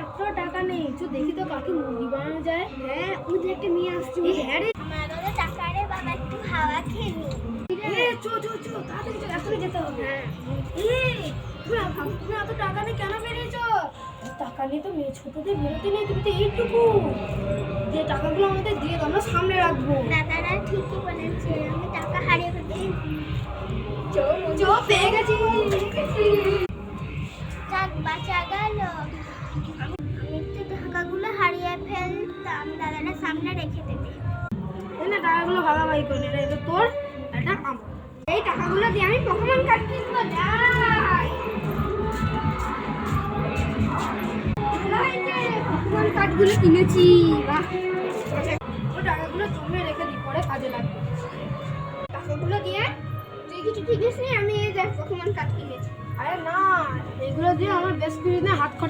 একটা টাকা নেই, তো দেখি তো কাকে মুরগি বানানো যায়। হ্যাঁ, ওই যে একটা মেয়ে আসছে। হ্যাঁ রে, আমার কাছে টাকা রে বাবা, একটু হাওয়া খেয়ে নি। চো চো চো, তাড়াতাড়ি চল, এখনই যেতে হবে। হ্যাঁ তুমি এত টাকা নিয়ে কেন বেরিয়েছো? টাকা নিয়ে তো মেয়ে ছোটদের বেরোতে নেই, তুমি তো এইটুকু যে টাকাগুলো আমাদের দিয়ে দাও, আমরা সামনে রাখবো। দাদারা ঠিকই বলেছে, আমি টাকা হারিয়ে ফেলছি। চো, পেয়ে গেছি। যাক, বাঁচা গেল। আমি তো টাকাগুলো হারিয়ে ফেলতাম, দাদারা সামনে রেখে দেবে। এই না, টাকাগুলো ভাগাভাগি করে নে, এটা তোর, এটা আমার। এই টাকাগুলো দিয়ে আমি পকেমন কার্ড কিনবো, যাই। পকেমন কার্ডগুলো কিনেছি, বাহ। ও টাকাগুলো জমিয়ে রেখে দিই, পরে কাজে লাগবে। টাকাগুলো দিয়ে তুই কিছু কিনিস নি, আমি এই দেখ পকেমন কার্ড কিনেছি। আরে না, এগুলো দিয়ে আমার বেশ কিছুদিন হাত খরচা